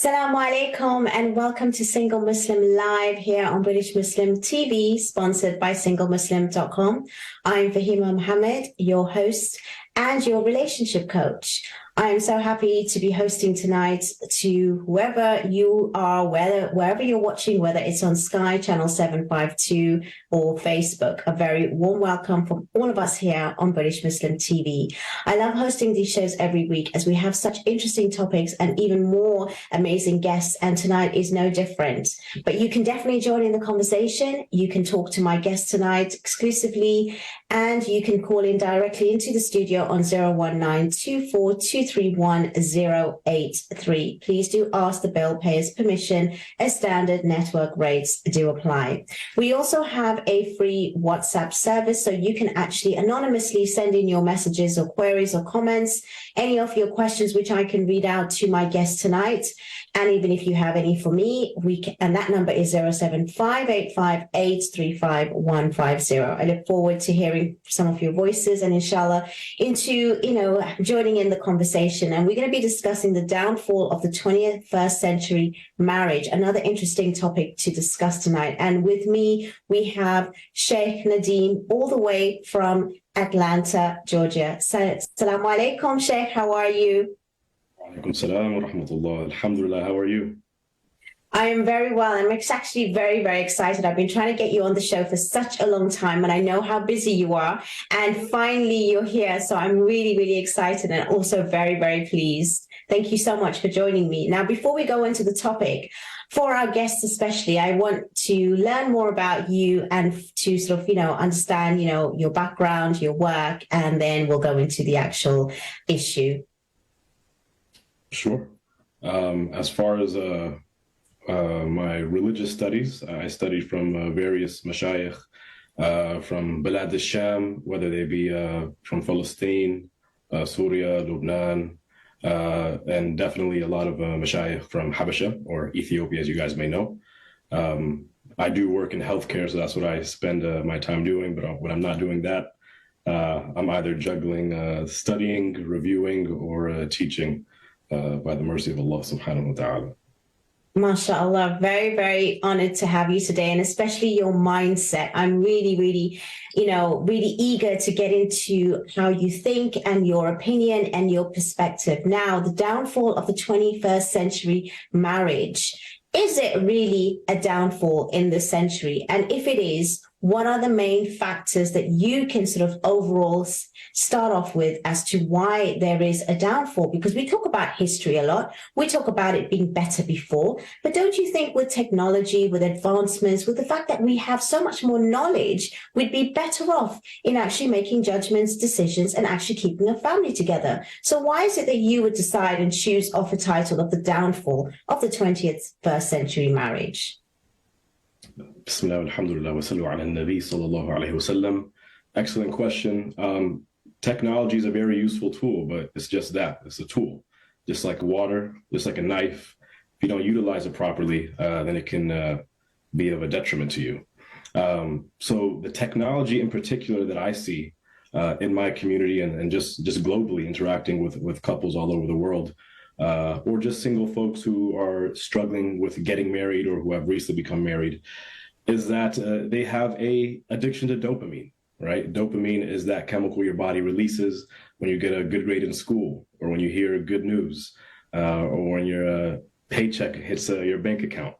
Assalamu alaikum and welcome to Single Muslim Live here on British Muslim TV, sponsored by singlemuslim.com. I'm Fahima Mohammed, your host and your relationship coach. I am so happy to be hosting tonight to whoever you are, wherever you're watching, whether it's on Sky Channel 752 or Facebook. A very warm welcome from all of us here on British Muslim TV. I love hosting these shows every week as we have such interesting topics and even more amazing guests, and tonight is no different. But you can definitely join in the conversation. You can talk to my guest tonight exclusively, and you can call in directly into the studio on 019-24231-083. Please do ask the bill payer's permission, as standard network rates do apply. We also have a free WhatsApp service, so you can actually anonymously send in your messages or queries or comments, any of your questions which I can read out to my guest tonight. And even if you have any for me, and that number is 07585835150. I look forward to hearing some of your voices and inshallah into, joining in the conversation. And we're going to be discussing the downfall of the 21st century marriage, another interesting topic to discuss tonight. And with me, we have Sheikh Nadeem, all the way from Atlanta, Georgia. Assalamu alaikum, Sheikh. How are you? Alaikum salam wa rahmatullah. Alhamdulillah, how are you? I am very well. I'm actually very, very excited. I've been trying to get you on the show for such a long time, and I know how busy you are. And finally, you're here. So I'm really, really excited and also very, very pleased. Thank you so much for joining me. Now, before we go into the topic, for our guests especially, I want to learn more about you and to sort of, understand, your background, your work, and then we'll go into the actual issue. Sure. As far as my religious studies, I studied from various mashayikh from Balad al-Sham, whether they be from Palestine, Syria, Lebanon, and definitely a lot of mashayikh from Habasha, or Ethiopia, as you guys may know. I do work in healthcare, so that's what I spend my time doing. But when I'm not doing that, I'm either juggling studying, reviewing, or teaching by the mercy of Allah subhanahu wa ta'ala. MashaAllah, very, very honored to have you today, and especially your mindset. I'm really, really, really eager to get into how you think and your opinion and your perspective. Now, the downfall of the 21st century marriage. Is it really a downfall in this century? And if it is, what are the main factors that you can sort of overall start off with as to why there is a downfall? Because we talk about history a lot. We talk about it being better before. But don't you think with technology, with advancements, with the fact that we have so much more knowledge, we'd be better off in actually making judgments, decisions, and actually keeping a family together? So why is it that you would decide and choose off a title of the downfall of the 21st century marriage? Bismillah, alhamdulillah, wa sallu ala nabi sallallahu alayhi wa sallam. Excellent question. Technology is a very useful tool, but it's just that. It's a tool. Just like water, just like a knife. If you don't utilize it properly, then it can be of a detriment to you. So the technology in particular that I see in my community and just globally interacting with couples all over the world, or just single folks who are struggling with getting married or who have recently become married, is that they have a addiction to dopamine, right? Dopamine is that chemical your body releases when you get a good grade in school, or when you hear good news, or when your paycheck hits your bank account.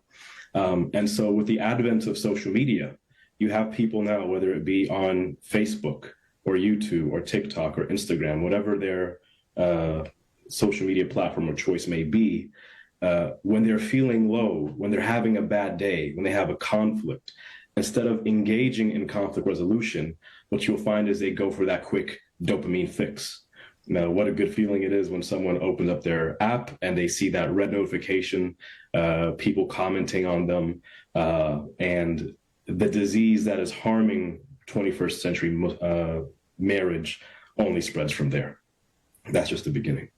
And so with the advent of social media, you have people now, whether it be on Facebook or YouTube or TikTok or Instagram, whatever their social media platform of choice may be, when they're feeling low, when they're having a bad day, when they have a conflict, instead of engaging in conflict resolution, what you'll find is they go for that quick dopamine fix. Now, what a good feeling it is when someone opens up their app and they see that red notification, people commenting on them, and the disease that is harming 21st century marriage only spreads from there. That's just the beginning.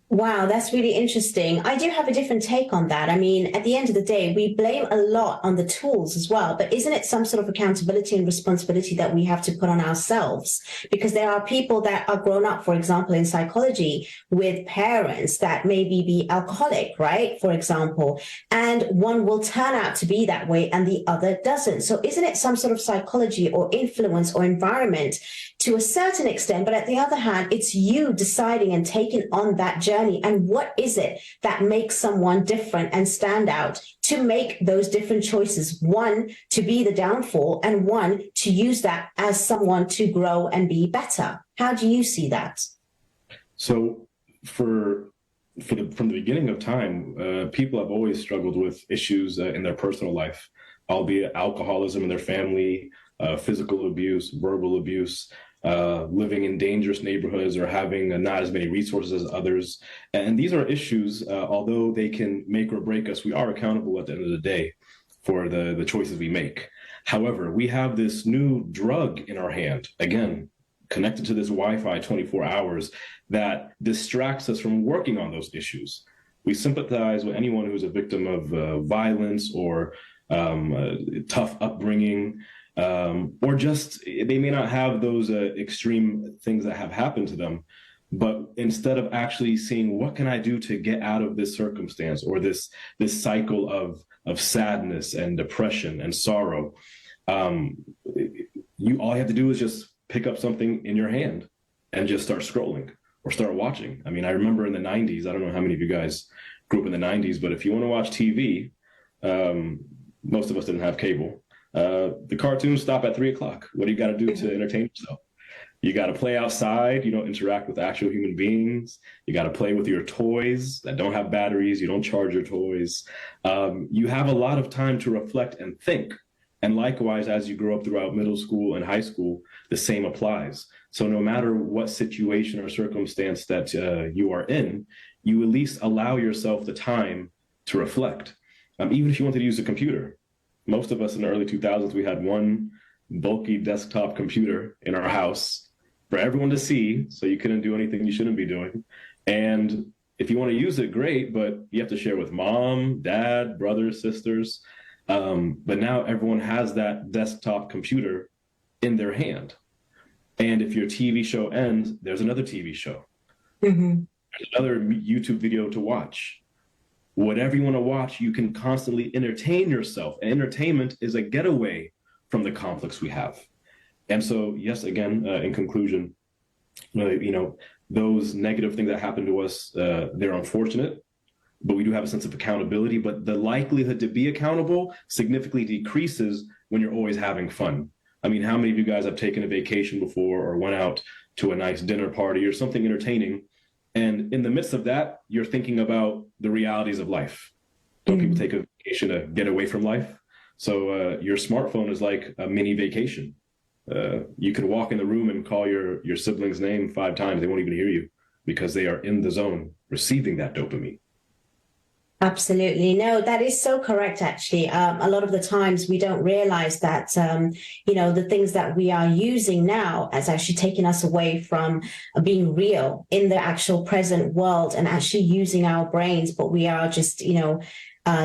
Wow, that's really interesting. I do have a different take on that. I mean, at the end of the day, we blame a lot on the tools as well, but isn't it some sort of accountability and responsibility that we have to put on ourselves? Because there are people that are grown up, for example, in psychology with parents that maybe be alcoholic, right? For example, and one will turn out to be that way and the other doesn't. So isn't it some sort of psychology or influence or environment to a certain extent? But at the other hand, it's you deciding and taking on that journey. And what is it that makes someone different and stand out to make those different choices? One, to be the downfall, and one, to use that as someone to grow and be better. How do you see that? So from the beginning of time, people have always struggled with issues in their personal life, albeit alcoholism in their family, physical abuse, verbal abuse, living in dangerous neighborhoods or having not as many resources as others. And these are issues, although they can make or break us, we are accountable at the end of the day for the choices we make. However, we have this new drug in our hand, again, connected to this Wi-Fi 24 hours that distracts us from working on those issues. We sympathize with anyone who's a victim of violence or tough upbringing, or just they may not have those extreme things that have happened to them. But instead of actually seeing what can I do to get out of this circumstance or this cycle of sadness and depression and sorrow, you all you have to do is just pick up something in your hand and just start scrolling or start watching. I mean, I remember in the 90s, I don't know how many of you guys grew up in the 90s, but if you want to watch TV, most of us didn't have cable. The cartoons stop at 3 o'clock. What do you got to do to entertain yourself? You got to play outside. You don't interact with actual human beings. You got to play with your toys that don't have batteries. You don't charge your toys. You have a lot of time to reflect and think. And likewise, as you grow up throughout middle school and high school, the same applies. So no matter what situation or circumstance that you are in, you at least allow yourself the time to reflect. Even if you wanted to use a computer, most of us in the early 2000s, we had one bulky desktop computer in our house for everyone to see, so you couldn't do anything you shouldn't be doing. And if you want to use it, great, but you have to share with mom, dad, brothers, sisters. But now everyone has that desktop computer in their hand. And if your TV show ends, there's another TV show, there's another YouTube video to watch. Whatever you want to watch, you can constantly entertain yourself. And entertainment is a getaway from the conflicts we have. And so, yes, again, in conclusion, those negative things that happen to us, they're unfortunate, but we do have a sense of accountability. But the likelihood to be accountable significantly decreases when you're always having fun. I mean, how many of you guys have taken a vacation before or went out to a nice dinner party or something entertaining? And in the midst of that, you're thinking about the realities of life. Don't people take a vacation to get away from life? So your smartphone is like a mini vacation. You can walk in the room and call your sibling's name 5 times. They won't even hear you because they are in the zone receiving that dopamine. Absolutely. No, that is so correct, actually. A lot of the times we don't realize that, the things that we are using now has actually taken us away from being real in the actual present world and actually using our brains, but we are just,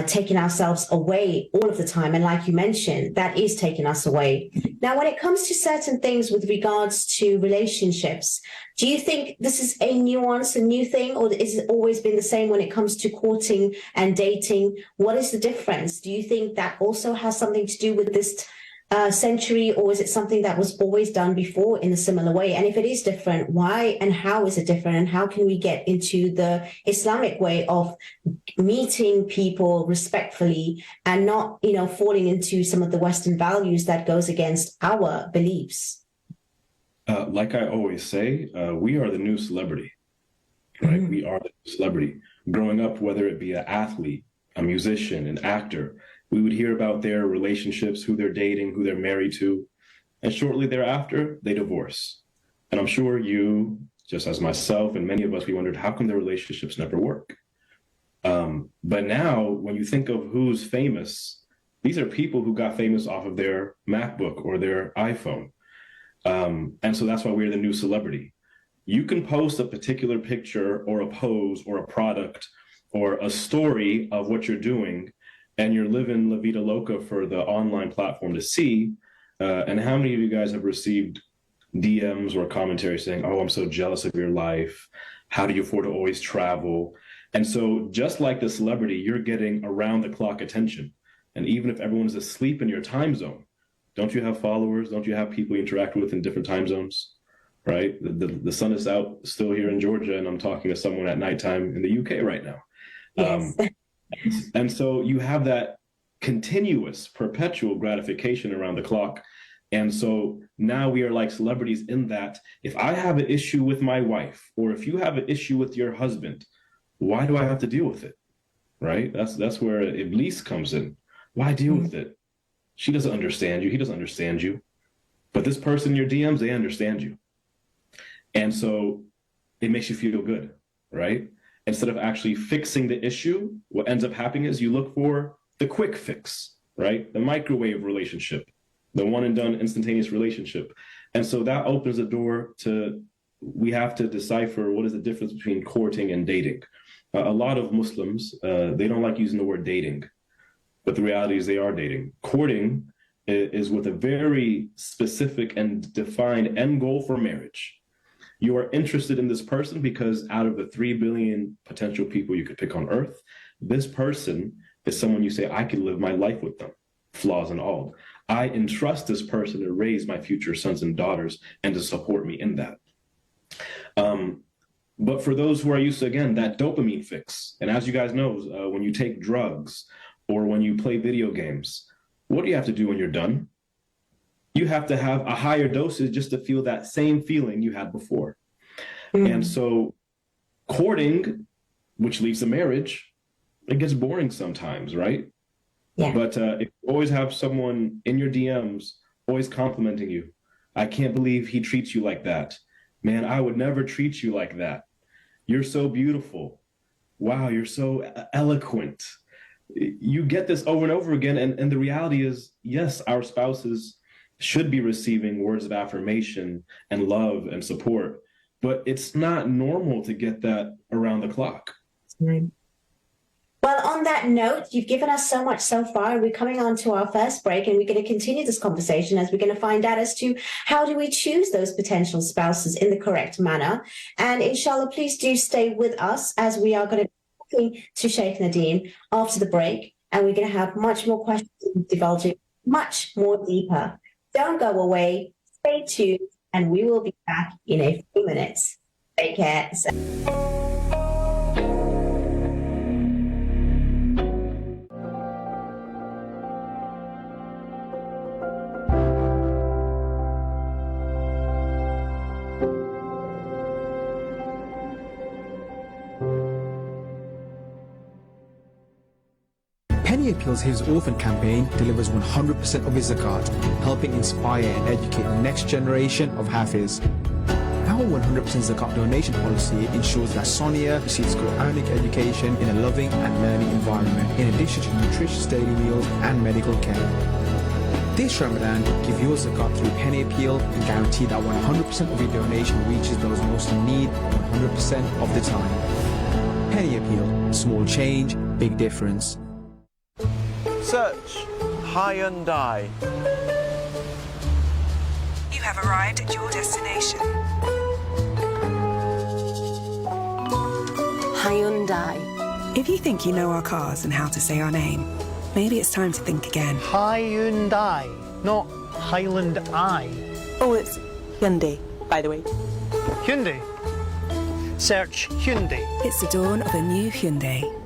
taking ourselves away all of the time. And like you mentioned, that is taking us away. Now, when it comes to certain things with regards to relationships, do you think this is a nuance, a new thing, or has it always been the same when it comes to courting and dating? What is the difference? Do you think that also has something to do with this century, or is it something that was always done before in a similar way? And if it is different, why and how is it different? And how can we get into the Islamic way of meeting people respectfully and not, falling into some of the Western values that goes against our beliefs? Like I always say, we are the new celebrity, right? We are the new celebrity. Growing up, whether it be an athlete, a musician, an actor, we would hear about their relationships, who they're dating, who they're married to, and shortly thereafter, they divorce. And I'm sure you, just as myself and many of us, we wondered, how come their relationships never work? But now, when you think of who's famous, these are people who got famous off of their MacBook or their iPhone. And so that's why we're the new celebrity. You can post a particular picture or a pose or a product or a story of what you're doing, and you're living La Vida Loca for the online platform to see. And how many of you guys have received DMs or commentary saying, "Oh, I'm so jealous of your life. How do you afford to always travel?" And so, just like the celebrity, you're getting around the clock attention. And even if everyone's asleep in your time zone, don't you have followers? Don't you have people you interact with in different time zones? Right? The sun is out still here in Georgia, and I'm talking to someone at nighttime in the UK right now. Yes. And so you have that continuous, perpetual gratification around the clock. And so now we are like celebrities in that if I have an issue with my wife, or if you have an issue with your husband, why do I have to deal with it? Right? That's where Iblis comes in. Why deal with it? She doesn't understand you. He doesn't understand you. But this person in your DMs, they understand you. And so it makes you feel good, right? Instead of actually fixing the issue, what ends up happening is you look for the quick fix, right? The microwave relationship, the one and done instantaneous relationship. And so that opens the door to, we have to decipher what is the difference between courting and dating. A lot of Muslims, they don't like using the word dating, but the reality is they are dating. Courting is with a very specific and defined end goal for marriage. You are interested in this person because out of the 3 billion potential people you could pick on earth, this person is someone you say, I could live my life with them, flaws and all. I entrust this person to raise my future sons and daughters and to support me in that. But for those who are used to, again, that dopamine fix, and as you guys know, when you take drugs or when you play video games, what do you have to do when you're done? You have to have a higher dosage just to feel that same feeling you had before. And so courting, which leads to marriage, it gets boring sometimes, right? Yeah. But if you always have someone in your DMs always complimenting you, I can't believe he treats you like that. Man, I would never treat you like that. You're so beautiful. Wow, you're so eloquent. You get this over and over again. And the reality is, yes, our spouses should be receiving words of affirmation and love and support, but it's not normal to get that around the clock. Well, on that note, you've given us so much so far. We're coming on to our first break, and we're going to continue this conversation as we're going to find out as to how do we choose those potential spouses in the correct manner. And inshallah, please do stay with us as we are going to be talking to Sheikh Nadeem after the break, and we're going to have much more questions divulging much more deeper. Don't go away. Stay tuned, and we will be back in a few minutes. Take care. Penny Appeals His Orphan campaign delivers 100% of his zakat, helping inspire and educate the next generation of Hafiz. Our 100% zakat donation policy ensures that Sonia receives Quranic education in a loving and learning environment, in addition to nutritious daily meals and medical care. This Ramadan, give your zakat through Penny Appeal and guarantee that 100% of your donation reaches those most in need 100% of the time. Penny Appeal, small change, big difference. Search Hyundai. You have arrived at your destination. Hyundai. If you think you know our cars and how to say our name, maybe it's time to think again. Hyundai, not Highland Eye. Oh, it's Hyundai, by the way. Hyundai. Search Hyundai. It's the dawn of a new Hyundai.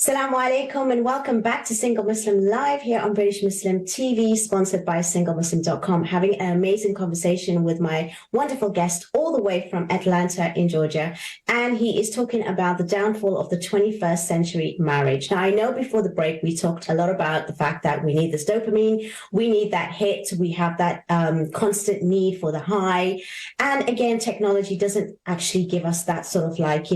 Assalamu alaikum and welcome back to Single Muslim Live here on British Muslim TV, sponsored by SingleMuslim.com. Having an amazing conversation with my wonderful guest all the way from Atlanta in Georgia. And he is talking about the downfall of the 21st century marriage. Now, I know before the break, we talked a lot about the fact that we need this dopamine, we need that hit, we have that constant need for the high. And again, technology doesn't actually give us that sort of like,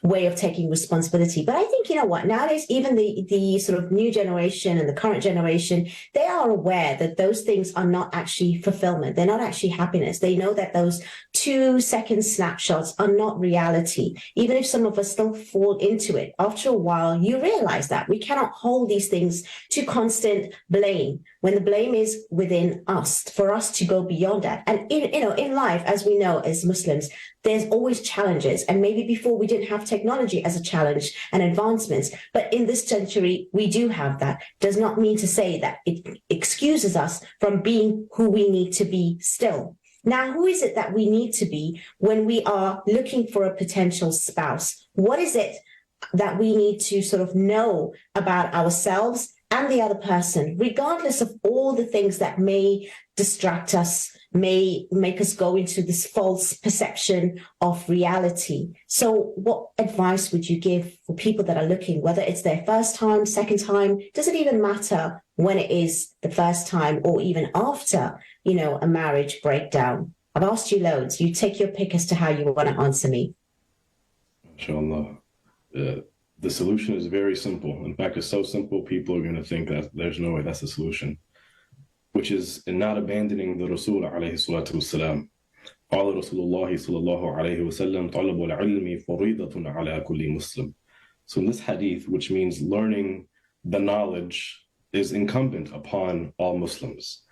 way of taking responsibility. But I think, you know what, nowadays, even the sort of new generation and the current generation, they are aware that those things are not actually fulfillment. They're not actually happiness. They know that those 2-second snapshots are not reality. Even if some of us still fall into it, after a while, you realize that we cannot hold these things to constant blame when the blame is within us, for us to go beyond that. And in life, as we know, as Muslims, there's always challenges. And maybe before we didn't have technology as a challenge and advancements, but in this century, we do have that. Does not mean to say that it excuses us from being who we need to be still. Now, who is it that we need to be when we are looking for a potential spouse? What is it that we need to sort of know about ourselves and the other person, regardless of all the things that may distract us, may make us go into this false perception of reality? So what advice would you give for people that are looking, whether it's their first time, second time? Does it even matter when it is the first time or even after, a marriage breakdown? I've asked you loads. You take your pick as to how you want to answer me. Inshallah. The solution is very simple. In fact, it's so simple, people are going to think that there's no way that's the solution, which is in not abandoning the Rasul alayhi salatu wasalam. قال رسول الله صلى الله عليه وسلم طلب العلم فريضة على كل مسلم. So in this hadith, which means learning the knowledge is incumbent upon all Muslims.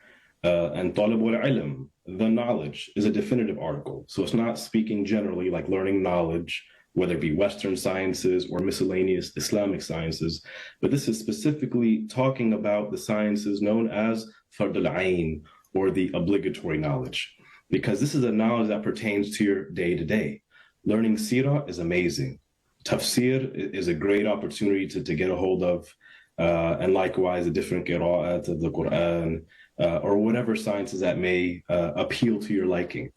And طلب العلم, the knowledge, is a definitive article. So it's not speaking generally like learning knowledge, whether it be Western sciences or miscellaneous Islamic sciences, but this is specifically talking about the sciences known as Fard al-Ain, or the obligatory knowledge, because this is a knowledge that pertains to your day-to-day. Learning Sirah is amazing. Tafsir is a great opportunity to get a hold of, and likewise the different qira'at of the Quran, or whatever sciences that may appeal to your liking.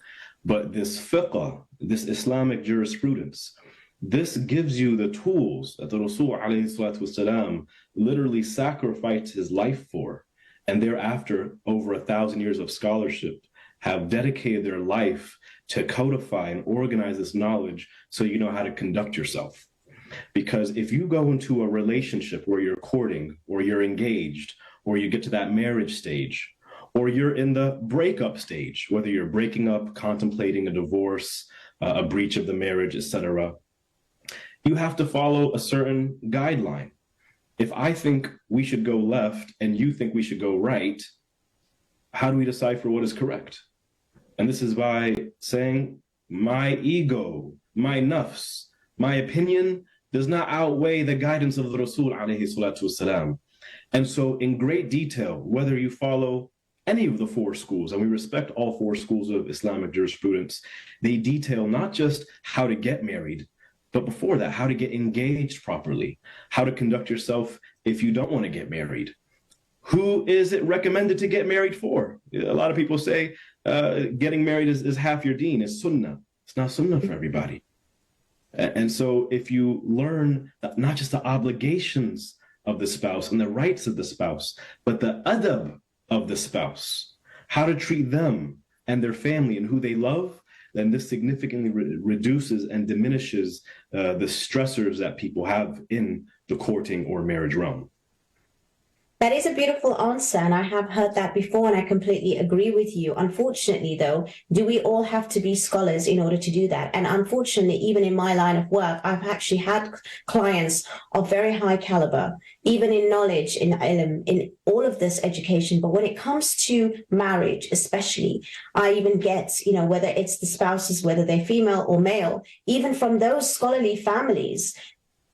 But this fiqh, this Islamic jurisprudence, this gives you the tools that the Rasul alayhi salatu wasalam literally sacrificed his life for, and thereafter over 1,000 years of scholarship have dedicated their life to codify and organize this knowledge so you know how to conduct yourself. Because if you go into a relationship where you're courting or you're engaged or you get to that marriage stage, or you're in the breakup stage, whether you're breaking up, contemplating a divorce, a breach of the marriage, etc., you have to follow a certain guideline. If I think we should go left and you think we should go right, how do we decipher what is correct? And this is by saying, my ego, my nafs, my opinion does not outweigh the guidance of the Rasul alayhi salatu wasalam. And so in great detail, whether you follow any of the 4 schools, and we respect all 4 schools of Islamic jurisprudence, they detail not just how to get married, but before that, how to get engaged properly, how to conduct yourself if you don't want to get married. Who is it recommended to get married for? A lot of people say getting married is half your deen, is sunnah. It's not sunnah for everybody. And so if you learn not just the obligations of the spouse and the rights of the spouse, but the adab of the spouse, how to treat them and their family and who they love, then this significantly reduces and diminishes the stressors that people have in the courting or marriage realm. That is a beautiful answer, and I have heard that before, and I completely agree with you. Unfortunately, though, do we all have to be scholars in order to do that? And unfortunately, even in my line of work, I've actually had clients of very high caliber, even in knowledge, in ilm, in all of this education. But when it comes to marriage, especially, I even get, whether it's the spouses, whether they're female or male, even from those scholarly families,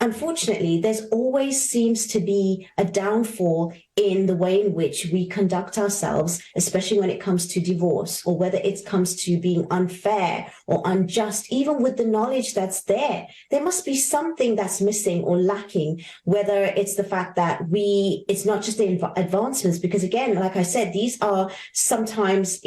unfortunately, there's always seems to be a downfall in the way in which we conduct ourselves, especially when it comes to divorce, or whether it comes to being unfair or unjust, even with the knowledge that's there, there must be something that's missing or lacking, whether it's the fact that it's not just the advancements, because again, like I said, these are sometimes,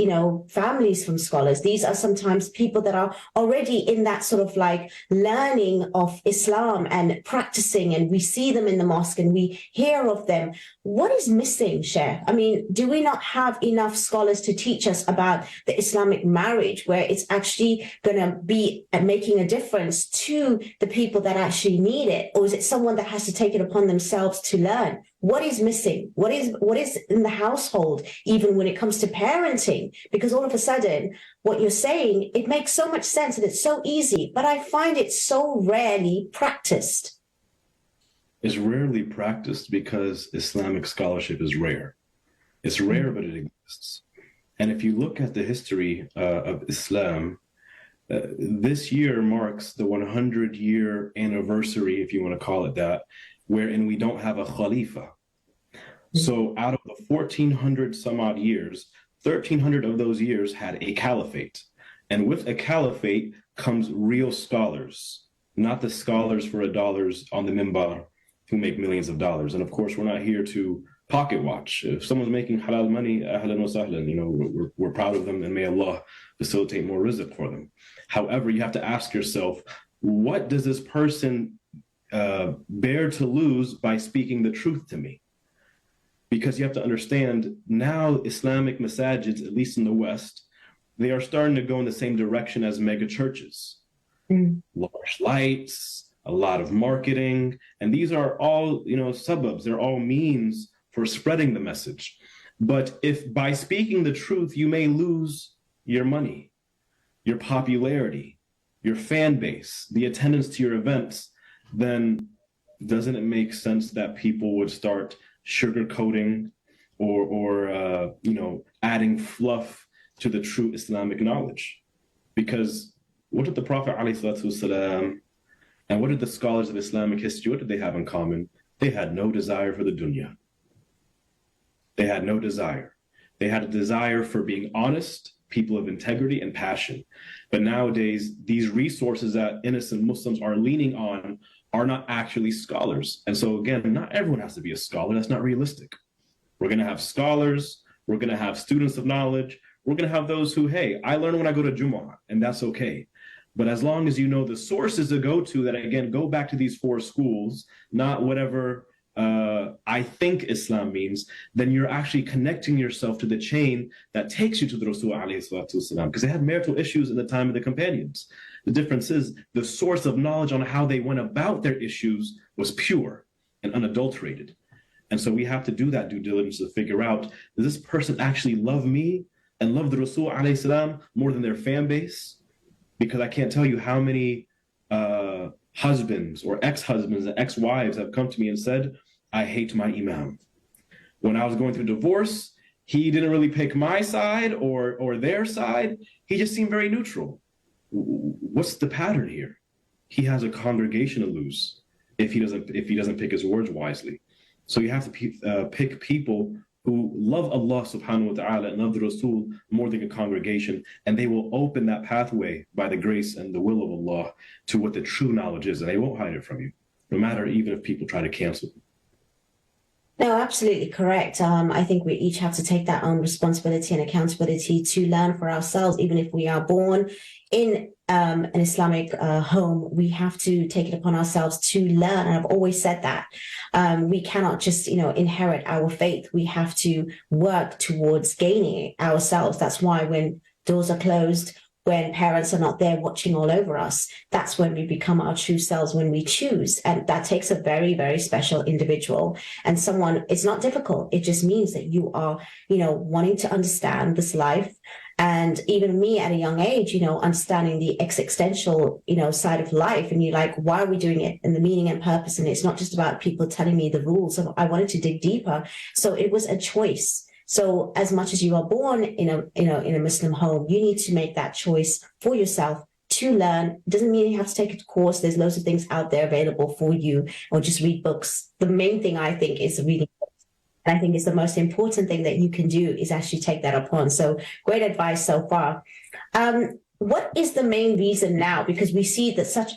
families from scholars. These are sometimes people that are already in that sort of like learning of Islam and practicing, and we see them in the mosque and we hear of them. What is missing, Sheikh? I mean, do we not have enough scholars to teach us about the Islamic marriage, where it's actually going to be making a difference to the people that actually need it? Or is it someone that has to take it upon themselves to learn? What is missing? What is in the household, even when it comes to parenting? Because all of a sudden, what you're saying, it makes so much sense and it's so easy, but I find it so rarely practiced. It's rarely practiced because Islamic scholarship is rare. It's rare, but it exists. And if you look at the history of Islam, this year marks the 100-year anniversary, if you want to call it that, wherein we don't have a Khalifa. So out of the 1,400 some odd years, 1,300 of those years had a caliphate. And with a caliphate comes real scholars, not the scholars for $1 on the minbar who make millions of dollars. And of course, we're not here to pocket watch. If someone's making halal money, ahlan wa sahlan, we're proud of them, and may Allah facilitate more rizq for them. However, you have to ask yourself, what does this person bear to lose by speaking the truth to me? Because you have to understand, now Islamic masajids, at least in the West, they are starting to go in the same direction as mega churches. Large lights, a lot of marketing, and these are all, suburbs. They're all means for spreading the message. But if by speaking the truth, you may lose your money, your popularity, your fan base, the attendance to your events, then doesn't it make sense that people would start sugarcoating or adding fluff to the true Islamic knowledge? Because what did the Prophet ﷺ and what did the scholars of Islamic history, what did they have in common? They had no desire for the dunya. They had no desire. They had a desire for being honest, people of integrity and passion. But nowadays, these resources that innocent Muslims are leaning on are not actually scholars. And so again, not everyone has to be a scholar. That's not realistic. We're going to have scholars. We're going to have students of knowledge. We're going to have those who, hey, I learn when I go to Jumu'ah, and that's okay. But as long as you know the sources to go to that, again, go back to these 4 schools, not whatever I think Islam means, then you're actually connecting yourself to the chain that takes you to the Rasul alayhi salatu wasalam, because they had marital issues in the time of the companions. The difference is the source of knowledge on how they went about their issues was pure and unadulterated. And so we have to do that due diligence to figure out, does this person actually love me and love the Rasul alayhi salam more than their fan base? Because I can't tell you how many husbands or ex-husbands and ex-wives have come to me and said, I hate my imam. When I was going through divorce, he didn't really pick my side or their side. He just seemed very neutral. What's the pattern here? He has a congregation to lose if he doesn't pick his words wisely. So you have to pick people who love Allah subhanahu wa ta'ala and love the Rasul more than a congregation, and they will open that pathway by the grace and the will of Allah to what the true knowledge is, and they won't hide it from you, no matter even if people try to cancel it. No, absolutely correct. I think we each have to take that own responsibility and accountability to learn for ourselves. Even if we are born in an Islamic home, we have to take it upon ourselves to learn. And I've always said that we cannot just, inherit our faith. We have to work towards gaining it ourselves. That's why when doors are closed, when parents are not there watching all over us, that's when we become our true selves, when we choose. And that takes a very, very special individual and someone. It's not difficult. It just means that you are, wanting to understand this life. And even me at a young age, understanding the existential, side of life. And you're like, why are we doing it? And the meaning and purpose. And it's not just about people telling me the rules. I wanted to dig deeper. So it was a choice. So as much as you are born in a Muslim home, you need to make that choice for yourself to learn. It doesn't mean you have to take a course. There's loads of things out there available for you, or just read books. The main thing I think is reading books And I think it's the most important thing that you can do is actually take that upon. So great advice so far. What is the main reason now? Because we see that such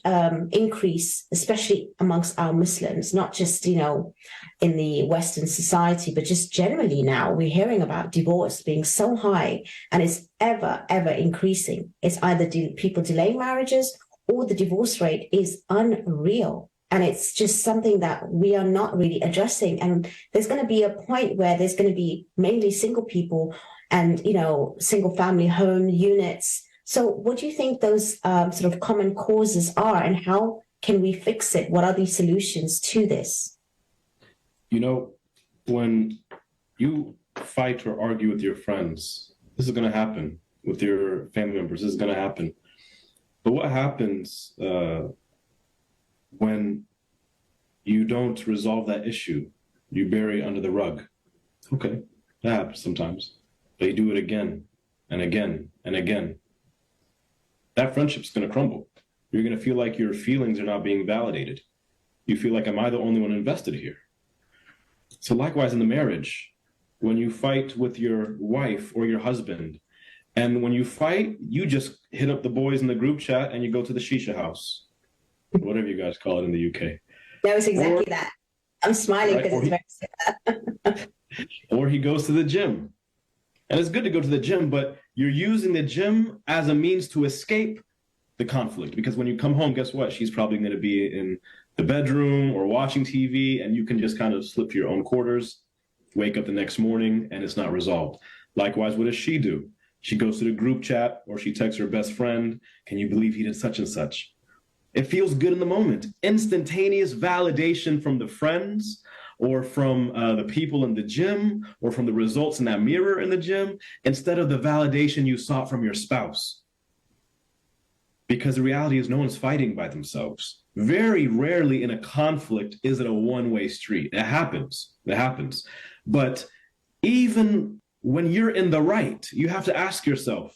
increase, especially amongst our Muslims, not just, you know, in the Western society, but just generally now we're hearing about divorce being so high and it's ever, ever increasing. It's either people delaying marriages or the divorce rate is unreal. And it's just something that we are not really addressing. And there's going to be a point where there's going to be mainly single people and, you know, single family home units. So what do you think those sort of common causes are and how can we fix it? What are the solutions to this? You know, when you fight or argue with your friends, this is going to happen with your family members. This is going to happen. But what happens when you don't resolve that issue? You bury it under the rug. Okay, that happens sometimes. But you do it again and again and again. That friendship's going to crumble. You're going to feel like your feelings are not being validated. You feel like, am I the only one invested here? So likewise in the marriage, when you fight with your wife or your husband, and when you fight, you just hit up the boys in the group chat and you go to the shisha house, whatever you guys call it in the UK. That was exactly that. I'm smiling because it's very similar. Or he goes to the gym. And it's good to go to the gym, but you're using the gym as a means to escape the conflict. Because when you come home, guess what? She's probably going to be in the bedroom or watching TV, and you can just kind of slip to your own quarters, wake up the next morning, and it's not resolved. Likewise, what does she do? She goes to the group chat or she texts her best friend, can you believe he did such and such? It feels good in the moment. Instantaneous validation from the friends or from the people in the gym or from the results in that mirror in the gym, instead of the validation you sought from your spouse. Because the reality is no one's fighting by themselves. Very rarely in a conflict is it a one-way street. It happens. But even when you're in the right, you have to ask yourself,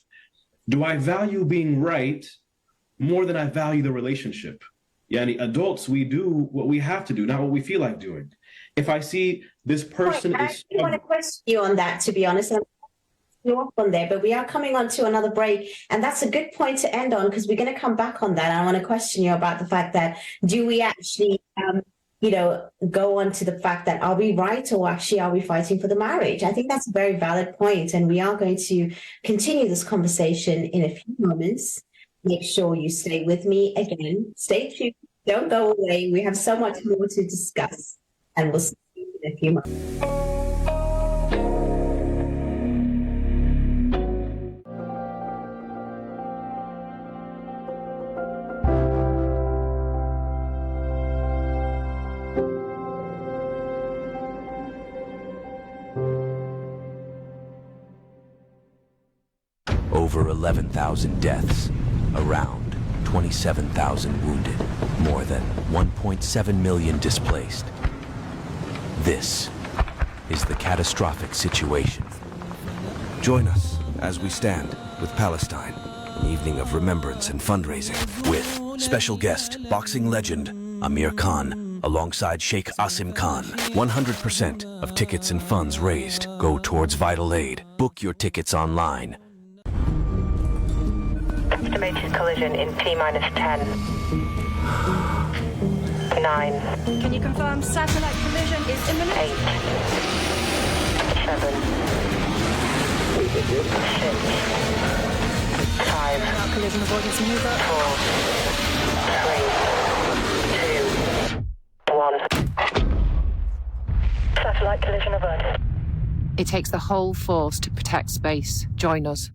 do I value being right more than I value the relationship? Yani adults, we do what we have to do, not what we feel like doing. If I see this person I is... actually want to question you on that, to be honest. You up on there, but we are coming on to another break, and that's a good point to end on because we're going to come back on that. I want to question you about the fact that do we actually, go on to the fact that are we right or actually are we fighting for the marriage? I think that's a very valid point, and we are going to continue this conversation in a few moments. Make sure you stay with me again. Stay tuned. Don't go away. We have so much more to discuss, and we'll see you in a few moments. Over 11,000 deaths, around 27,000 wounded, more than 1.7 million displaced. This is the catastrophic situation. Join us as we stand with Palestine, an evening of remembrance and fundraising with special guest, boxing legend Amir Khan, alongside Sheikh Asim Khan. 100% of tickets and funds raised go towards vital aid. Book your tickets online. Estimated collision in T-minus 10. 9. Can you confirm satellite collision is imminent? 8. 7. 6. 5. Now collision avoidance maneuver. 4. 3. 2. 1. Satellite collision averted. It takes the whole force to protect space. Join us.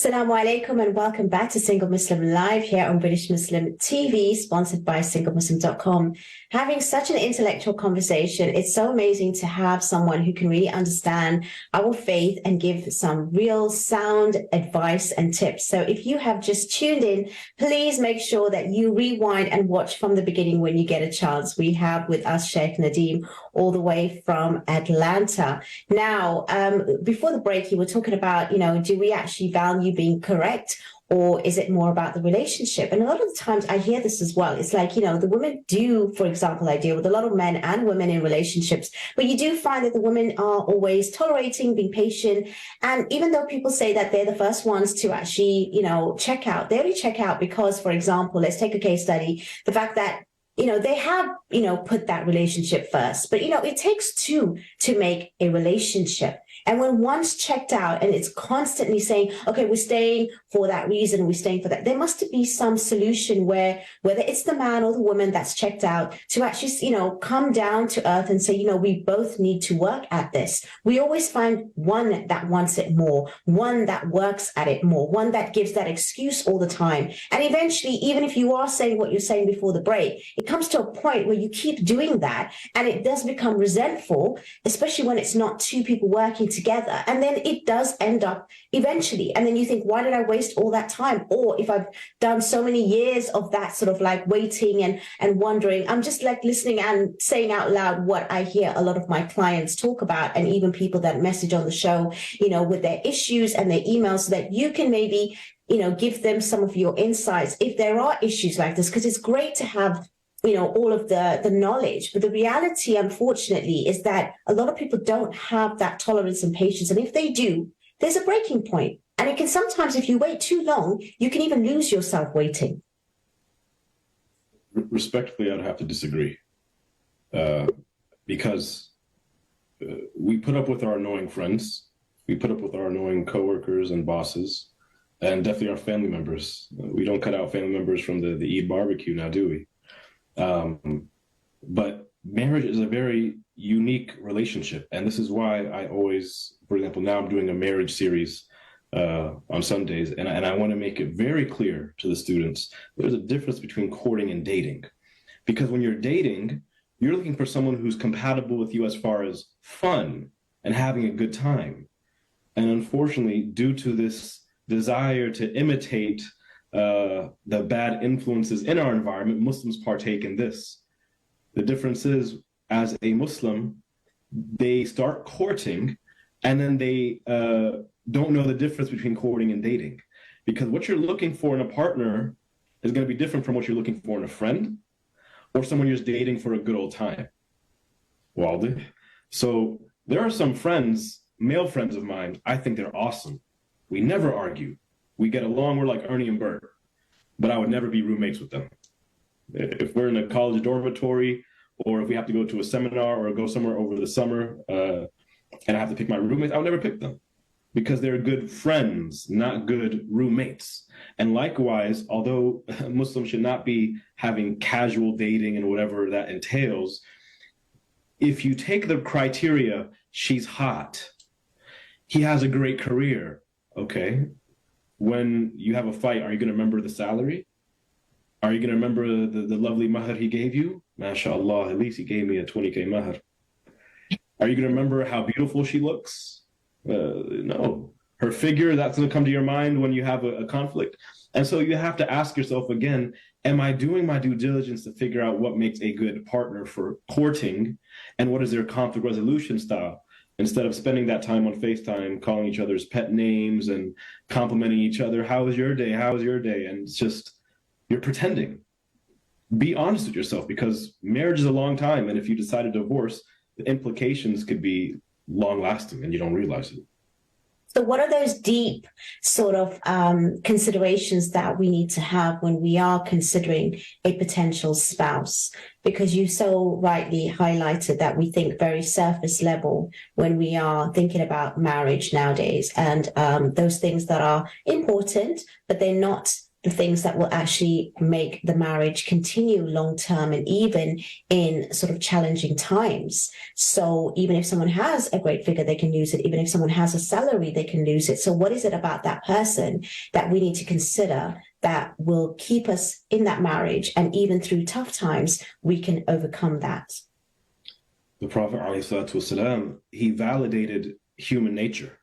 Assalamu alaikum and welcome back to Single Muslim Live here on British Muslim TV, sponsored by SingleMuslim.com. Having such an intellectual conversation, it's so amazing to have someone who can really understand our faith and give some real sound advice and tips. So if you have just tuned in, please make sure that you rewind and watch from the beginning when you get a chance. We have with us Sheikh Nadeem all the way from Atlanta. Now, before the break, you were talking about, do we actually value being correct, or is it more about the relationship? And a lot of the times I hear this as well. It's like, the women do, for example, I deal with a lot of men and women in relationships, but you do find that the women are always tolerating, being patient. And even though people say that they're the first ones to actually, check out, they only check out because, for example, let's take a case study, the fact that they have, put that relationship first. But, it takes two to make a relationship. And when one's checked out and it's constantly saying, okay, we're staying for that reason, we're staying for that, there must be some solution where, whether it's the man or the woman that's checked out, to actually, come down to earth and say, we both need to work at this. We always find one that wants it more, one that works at it more, one that gives that excuse all the time. And eventually, even if you are saying what you're saying before the break, it comes to a point where you keep doing that and it does become resentful, especially when it's not two people working together. And then it does end up eventually. And then you think, why did I waste all that time? Or if I've done so many years of that sort of like waiting and wondering, I'm just like listening and saying out loud what I hear a lot of my clients talk about, and even people that message on the show, with their issues and their emails, so that you can maybe, give them some of your insights if there are issues like this, because it's great to have all of the knowledge. But the reality, unfortunately, is that a lot of people don't have that tolerance and patience. And if they do, there's a breaking point. And it can sometimes, if you wait too long, you can even lose yourself waiting. Respectfully, I'd have to disagree. Because we put up with our annoying friends. We put up with our annoying coworkers and bosses, and definitely our family members. We don't cut out family members from the Eid barbecue now, do we? But marriage is a very unique relationship. And this is why I always, for example, now I'm doing a marriage series on Sundays. And I want to make it very clear to the students, there's a difference between courting and dating. Because when you're dating, you're looking for someone who's compatible with you as far as fun and having a good time. And unfortunately, due to this desire to imitate the bad influences in our environment, Muslims partake in this. The difference is, as a Muslim, they start courting and then they don't know the difference between courting and dating. Because what you're looking for in a partner is going to be different from what you're looking for in a friend or someone you're just dating for a good old time. Waldi. So there are some friends, male friends of mine, I think they're awesome. We never argue. We get along, we're like Ernie and Bert, but I would never be roommates with them. If we're in a college dormitory, or if we have to go to a seminar or go somewhere over the summer, and I have to pick my roommates, I would never pick them because they're good friends, not good roommates. And likewise, although Muslims should not be having casual dating and whatever that entails, if you take the criteria, she's hot, he has a great career, okay, when you have a fight, are you going to remember the salary? Are you going to remember the lovely mahar he gave you? MashaAllah, at least he gave me a 20K mahar. Are you going to remember how beautiful she looks? No. Her figure, that's going to come to your mind when you have a conflict. And so you have to ask yourself again, am I doing my due diligence to figure out what makes a good partner for courting and what is their conflict resolution style? Instead of spending that time on FaceTime, calling each other's pet names and complimenting each other, how was your day? How was your day? And it's just, you're pretending. Be honest with yourself, because marriage is a long time. And if you decide to divorce, the implications could be long lasting and you don't realize it. So what are those deep sort of considerations that we need to have when we are considering a potential spouse? Because you so rightly highlighted that we think very surface level when we are thinking about marriage nowadays, and those things that are important, but they're not the things that will actually make the marriage continue long term and even in sort of challenging times. So even if someone has a great figure, they can lose it. Even if someone has a salary, they can lose it. So what is it about that person that we need to consider that will keep us in that marriage, and even through tough times, we can overcome that? The Prophet ﷺ, he validated human nature.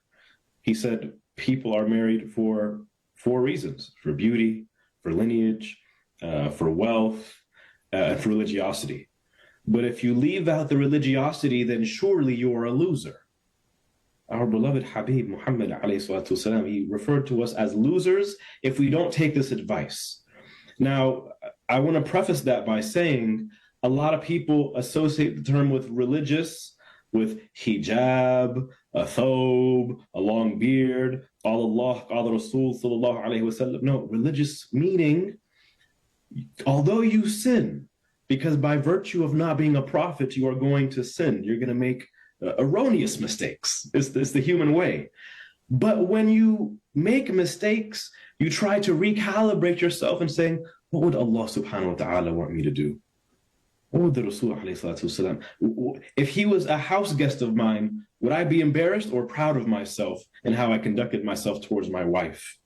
He said people are married for 4 reasons: for beauty, for lineage, for wealth, and for religiosity. But if you leave out the religiosity, then surely you are a loser. Our beloved Habib Muhammad ﷺ, he referred to us as losers if we don't take this advice. Now, I want to preface that by saying a lot of people associate the term with religious, with hijab, a thobe, a long beard, Allah, Qala Rasul, sallallahu alayhi wasallam. No, religious meaning, although you sin, because by virtue of not being a prophet, you are going to sin. You're going to make erroneous mistakes. It's the human way. But when you make mistakes, you try to recalibrate yourself and saying, what would Allah subhanahu wa ta'ala want me to do? What would the Rasul alayhi salatu wasalam? If he was a house guest of mine, would I be embarrassed or proud of myself and how I conducted myself towards my wife,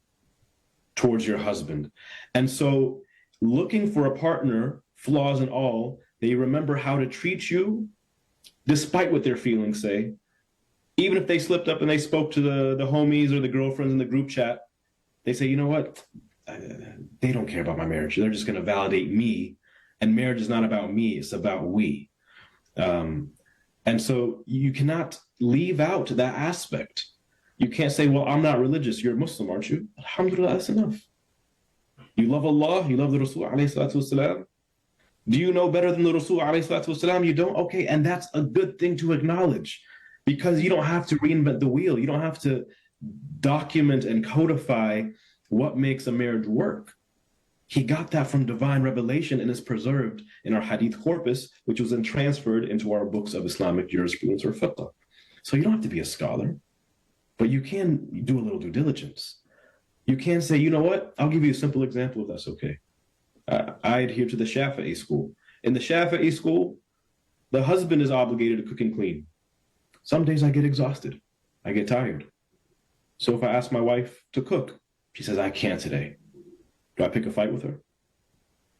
towards your husband? And so looking for a partner, flaws and all, they remember how to treat you despite what their feelings say. Even if they slipped up and they spoke to the homies or the girlfriends in the group chat, they say, you know what? They don't care about my marriage. They're just going to validate me. And marriage is not about me, it's about we. And so you cannot leave out that aspect. You can't say, well, I'm not religious. You're a Muslim, aren't you? Alhamdulillah, that's enough. You love Allah, you love the Rasul alayhi salatu wasalam. Do you know better than the Rasul alayhi salatu wasalam? You don't? Okay, and that's a good thing to acknowledge, because you don't have to reinvent the wheel. You don't have to document and codify what makes a marriage work. He got that from divine revelation and is preserved in our hadith corpus, which was then transferred into our books of Islamic jurisprudence or fiqh. So you don't have to be a scholar, but you can do a little due diligence. You can say, you know what? I'll give you a simple example if that's okay. I adhere to the Shafi'i school. In the Shafi'i school, the husband is obligated to cook and clean. Some days I get exhausted. I get tired. So if I ask my wife to cook, she says, I can't today. Do I pick a fight with her?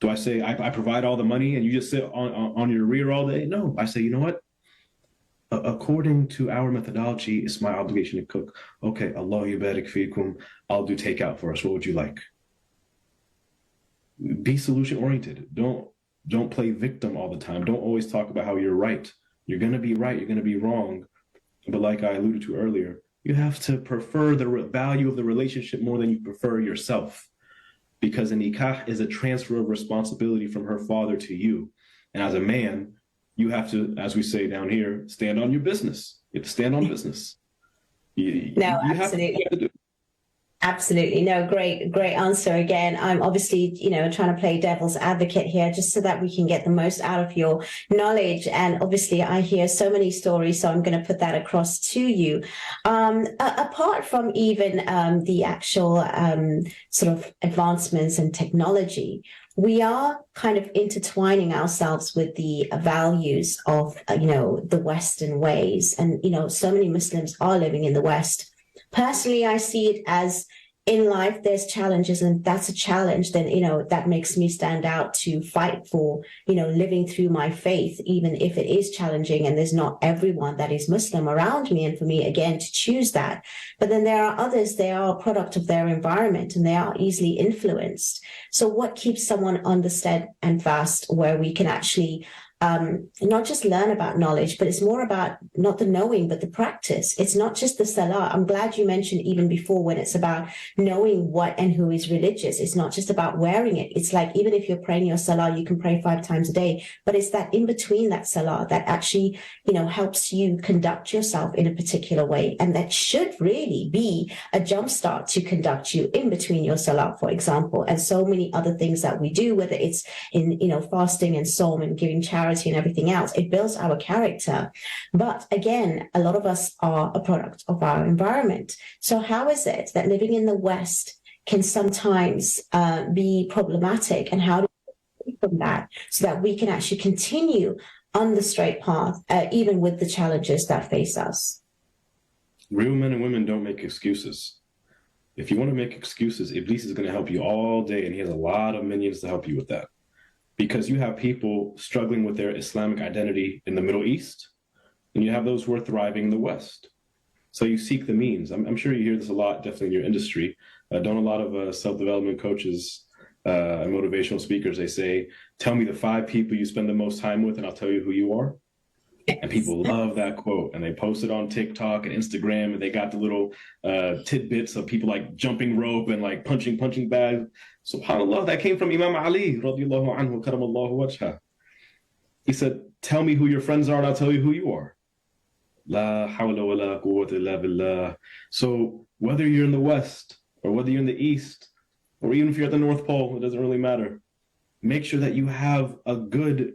Do I say, I provide all the money and you just sit on your rear all day? No, I say, you know what? According to our methodology, it's my obligation to cook. Okay, Allah yubarik fikum, I'll do takeout for us. What would you like? Be solution-oriented. Don't play victim all the time. Don't always talk about how you're right. You're going to be right. You're going to be wrong. But like I alluded to earlier, you have to prefer the value of the relationship more than you prefer yourself. Because a nikah is a transfer of responsibility from her father to you. And as a man, you have to, as we say down here, stand on your business. You have to stand on business. Absolutely. Absolutely. No, great answer again. I'm obviously, trying to play devil's advocate here just so that we can get the most out of your knowledge. And obviously I hear so many stories, so I'm going to put that across to you. Apart from even the actual sort of advancements in technology, we are kind of intertwining ourselves with the values of, the Western ways. And, so many Muslims are living in the West. Personally, I see it as in life, there's challenges, and that's a challenge. Then, that makes me stand out to fight for, living through my faith, even if it is challenging and there's not everyone that is Muslim around me. And for me, again, to choose that. But then there are others, they are a product of their environment and they are easily influenced. So what keeps someone on the stead and fast where we can actually not just learn about knowledge, but it's more about not the knowing, but the practice. It's not just the salah. I'm glad you mentioned even before when it's about knowing what and who is religious. It's not just about wearing it. It's like, even if you're praying your salah, you can pray 5 times a day, but it's that in between that salah that actually, helps you conduct yourself in a particular way. And that should really be a jumpstart to conduct you in between your salah, for example, and so many other things that we do, whether it's in, fasting and psalm and giving charity and everything else. It builds our character. But again, a lot of us are a product of our environment. So how is it that living in the West can sometimes be problematic, and how do we from that so that we can actually continue on the straight path, even with the challenges that face us. Real men and women don't make excuses. If you want to make excuses, Iblis is going to help you all day, and he has a lot of minions to help you with that. Because you have people struggling with their Islamic identity in the Middle East, and you have those who are thriving in the West. So you seek the means. I'm sure you hear this a lot, definitely in your industry. Don't a lot of self-development coaches and motivational speakers, they say, tell me the 5 people you spend the most time with, and I'll tell you who you are. And people love that quote, and they post it on TikTok and Instagram, and they got the little tidbits of people like jumping rope and like punching bags. SubhanAllah, that came from Imam Ali, radiallahu anhu, karamallahu wajhah. He said, tell me who your friends are, and I'll tell you who you are. La hawla wa la quwwata illa billah. So whether you're in the West, or whether you're in the East, or even if you're at the North Pole, it doesn't really matter. Make sure that you have a good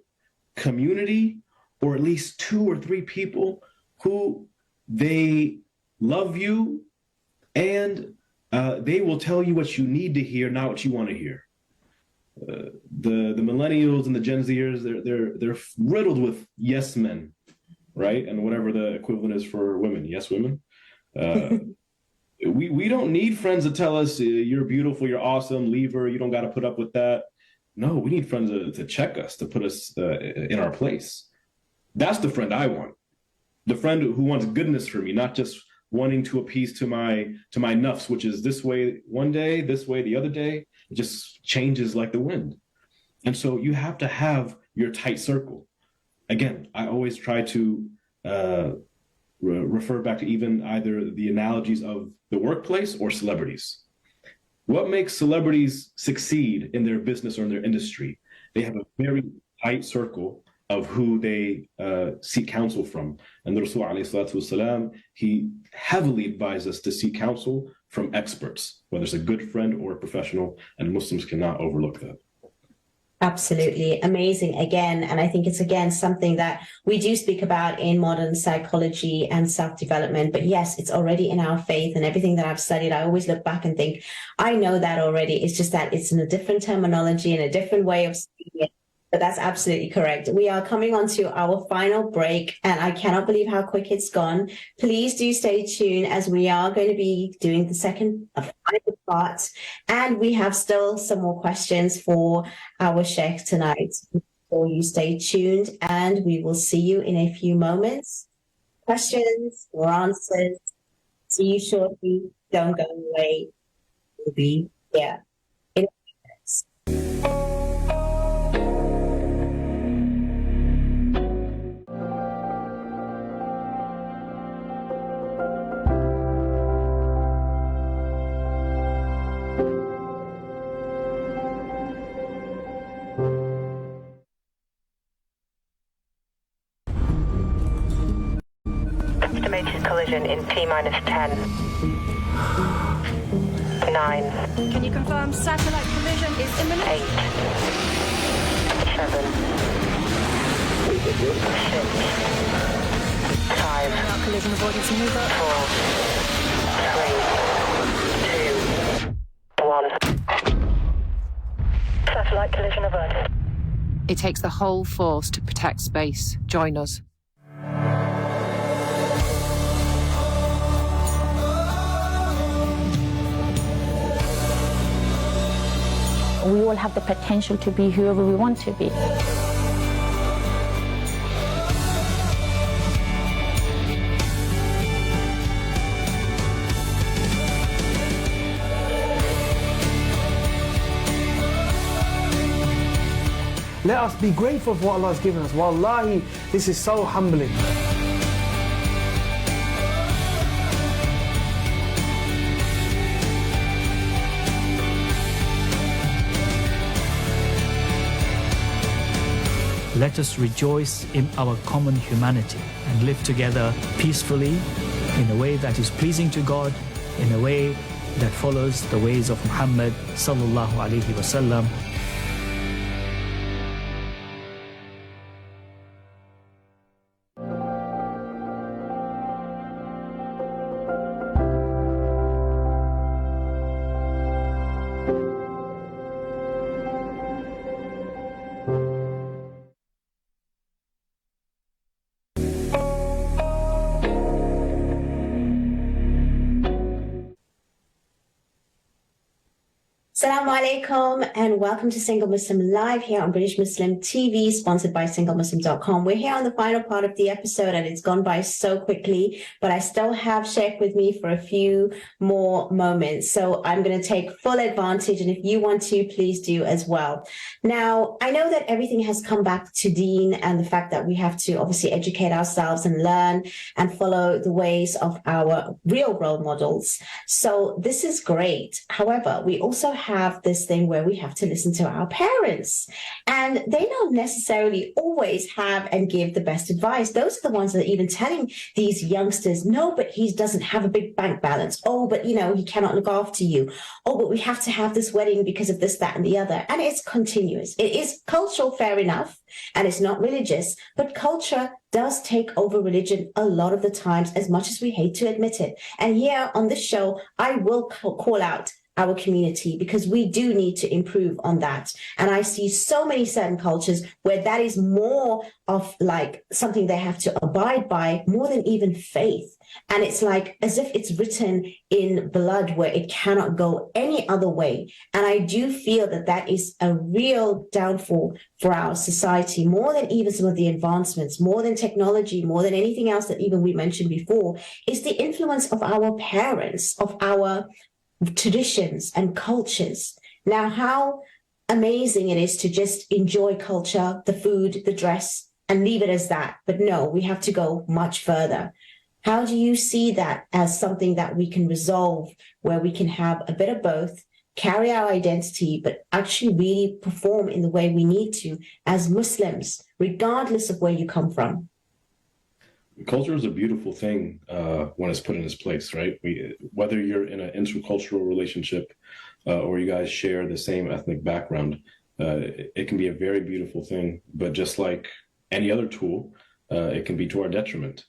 community, or at least 2 or 3 people who they love you, and they will tell you what you need to hear, not what you want to hear. The millennials and the Gen Zers, they're riddled with yes men, right? And whatever the equivalent is for women, yes women. We don't need friends to tell us you're beautiful, you're awesome, leave her, you don't got to put up with that. No, we need friends to check us, to put us in our place. That's the friend I want. The friend who wants goodness for me, not just wanting to appease to my nafs, which is this way one day, this way the other day. It just changes like the wind. And so you have to have your tight circle. Again, I always try to refer back to even either the analogies of the workplace or celebrities. What makes celebrities succeed in their business or in their industry? They have a very tight circle of who they seek counsel from. And the Rasul alayhi salatu wasalam, he heavily advised us to seek counsel from experts, whether it's a good friend or a professional, and Muslims cannot overlook that. Absolutely amazing again. And I think it's again something that we do speak about in modern psychology and self-development. But yes, it's already in our faith, and everything that I've studied, I always look back and think, I know that already. It's just that it's in a different terminology and a different way of speaking it. But that's absolutely correct. We are coming on to our final break, and I cannot believe how quick it's gone. Please do stay tuned, as we are going to be doing the second final part, and we have still some more questions for our Sheikh tonight. So you stay tuned, and we will see you in a few moments. Questions or answers. See you shortly. Don't go away. We'll be here in a few minutes. Estimated collision in T-minus 10. 9. Can you confirm satellite collision is imminent? 8. 7. 6. 5. Collision avoidance maneuver. 4. 3. 2. 1. Satellite collision averted. It takes the whole force to protect space. Join us. We all have the potential to be whoever we want to be. Let us be grateful for what Allah has given us. Wallahi, this is so humbling. Let us rejoice in our common humanity and live together peacefully in a way that is pleasing to God, in a way that follows the ways of Muhammad sallallahu alaihi wasallam. Assalamu alaikum and welcome to Single Muslim Live here on British Muslim TV, sponsored by SingleMuslim.com. We're here on the final part of the episode and it's gone by so quickly, but I still have Sheikh with me for a few more moments. So I'm going to take full advantage, and if you want to, please do as well. Now, I know that everything has come back to Deen and the fact that we have to obviously educate ourselves and learn and follow the ways of our real role models. So this is great. However, we also have this thing where we have to listen to our parents, and they don't necessarily always have and give the best advice. Those are the ones that are even telling these youngsters, no, but he doesn't have a big bank balance. Oh, but he cannot look after you. Oh, but we have to have this wedding because of this, that, and the other. And it's continuous. It is cultural, fair enough, and it's not religious, but culture does take over religion a lot of the times, as much as we hate to admit it. And here on this show, I will call out our community, because we do need to improve on that. And I see so many certain cultures where that is more of like something they have to abide by more than even faith. And it's like as if it's written in blood where it cannot go any other way. And I do feel that that is a real downfall for our society, more than even some of the advancements, more than technology, more than anything else that even we mentioned before, is the influence of our parents, of our traditions and cultures. Now, how amazing it is to just enjoy culture, the food, the dress, and leave it as that. But no, we have to go much further. How do you see that as something that we can resolve, where we can have a bit of both, carry our identity, but actually really perform in the way we need to as Muslims, regardless of where you come from? Culture is a beautiful thing when it's put in its place, right? Whether you're in an intercultural relationship or you guys share the same ethnic background, it can be a very beautiful thing. But just like any other tool, it can be to our detriment.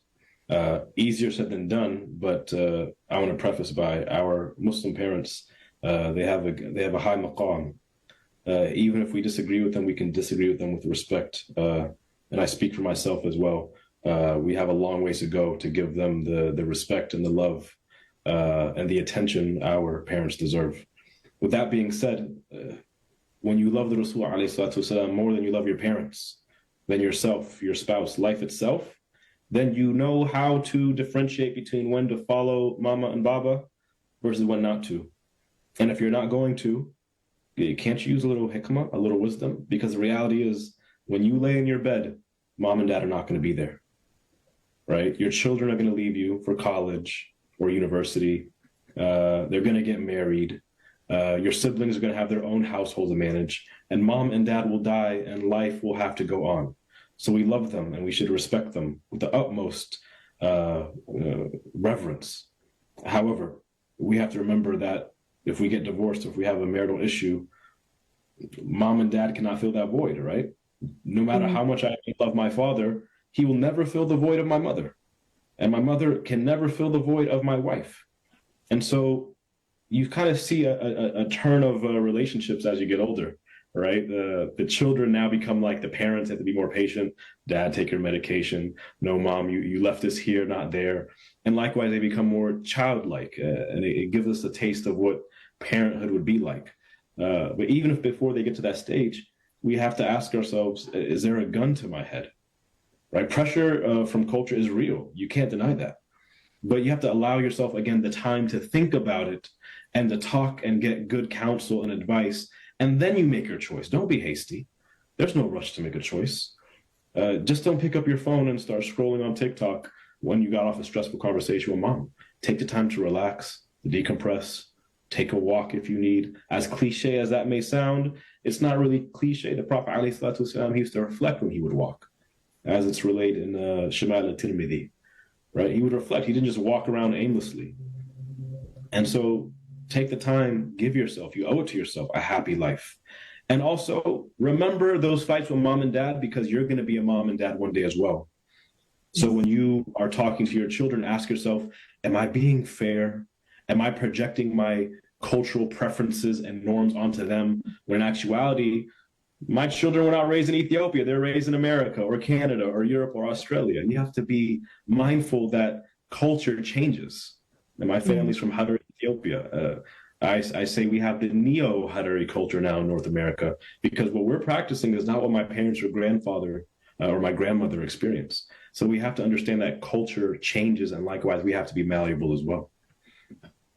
Easier said than done, but I want to preface by our Muslim parents. They have a high maqam. Even if we disagree with them, we can disagree with them with respect. And I speak for myself as well. We have a long ways to go to give them the respect and the love and the attention our parents deserve. With that being said, when you love the Rasul ﷺ more than you love your parents, than yourself, your spouse, life itself, then you know how to differentiate between when to follow mama and baba versus when not to. And if you're not going to, can't you use a little hikmah, a little wisdom? Because the reality is, when you lay in your bed, mom and dad are not going to be there. Right? Your children are going to leave you for college or university. They're going to get married. Your siblings are going to have their own household to manage. And mom and dad will die and life will have to go on. So we love them and we should respect them with the utmost reverence. However, we have to remember that if we get divorced, if we have a marital issue, mom and dad cannot fill that void, right? No matter how much I love my father, he will never fill the void of my mother. And my mother can never fill the void of my wife. And so you kind of see a turn of relationships as you get older, right? The children now become like the parents, have to be more patient. Dad, take your medication. No, mom, you left us here, not there. And likewise, they become more childlike. And it gives us a taste of what parenthood would be like. But even if before they get to that stage, we have to ask ourselves, is there a gun to my head? Right? Pressure from culture is real. You can't deny that. But you have to allow yourself, again, the time to think about it and to talk and get good counsel and advice. And then you make your choice. Don't be hasty. There's no rush to make a choice. Just don't pick up your phone and start scrolling on TikTok when you got off a stressful conversation with mom. Take the time to relax, to decompress, take a walk if you need. As cliche as that may sound, it's not really cliche. The Prophet ﷺ, he used to reflect when he would walk, as it's relayed in Shamal al-Tirmidhi, right? He would reflect. He didn't just walk around aimlessly. And so take the time, give yourself, you owe it to yourself, a happy life. And also remember those fights with mom and dad, because you're going to be a mom and dad one day as well. So when you are talking to your children, ask yourself, am I being fair? Am I projecting my cultural preferences and norms onto them? When in actuality, my children were not raised in Ethiopia. They're raised in America or Canada or Europe or Australia. And you have to be mindful that culture changes. And my family's from Hadar, Ethiopia. I say we have the neo-Harari culture now in North America, because what we're practicing is not what my parents or grandfather or my grandmother experienced. So we have to understand that culture changes, and likewise, we have to be malleable as well.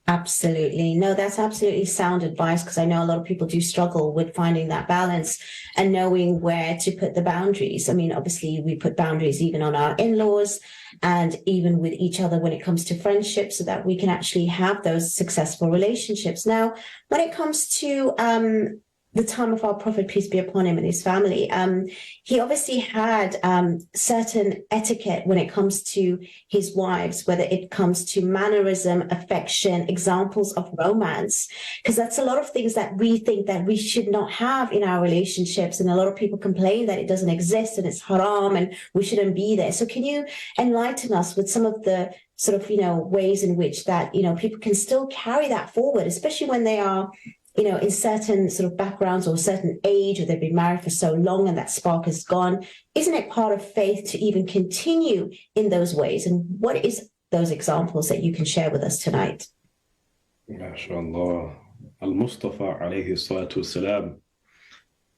Absolutely. No, that's absolutely sound advice, because I know a lot of people do struggle with finding that balance and knowing where to put the boundaries. I mean, obviously, we put boundaries even on our in-laws and even with each other when it comes to friendships, so that we can actually have those successful relationships. Now, when it comes to the time of our Prophet, peace be upon him, and his family, he obviously had certain etiquette when it comes to his wives, whether it comes to mannerism, affection, examples of romance, because that's a lot of things that we think that we should not have in our relationships. And a lot of people complain that it doesn't exist and it's haram and we shouldn't be there. So can you enlighten us with some of the sort of, ways in which that, people can still carry that forward, especially when they are in certain sort of backgrounds or certain age, or they've been married for so long and that spark is gone? Isn't it part of faith to even continue in those ways? And what is those examples that you can share with us tonight? MashaAllah. Al-Mustafa alayhi salatu wasalam.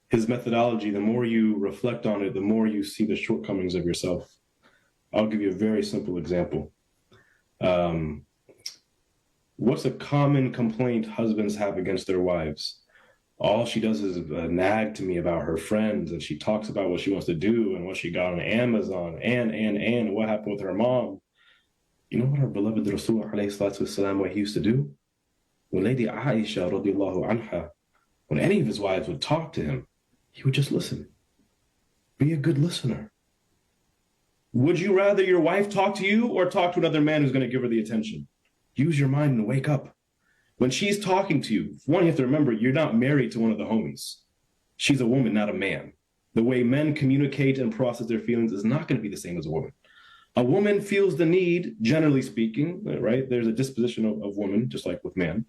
His methodology, the more you reflect on it, the more you see the shortcomings of yourself. I'll give you a very simple example. What's a common complaint husbands have against their wives? All she does is nag to me about her friends, and she talks about what she wants to do and what she got on Amazon and what happened with her mom. You know what our beloved Rasul alayhi salatu wasalam, what he used to do? When Lady Aisha radiallahu anha, when any of his wives would talk to him, he would just listen. Be a good listener. Would you rather your wife talk to you or talk to another man who's going to give her the attention? Use your mind and wake up. When she's talking to you, one, you have to remember, you're not married to one of the homies. She's a woman, not a man. The way men communicate and process their feelings is not going to be the same as a woman. A woman feels the need, generally speaking, right? There's a disposition of woman, just like with man.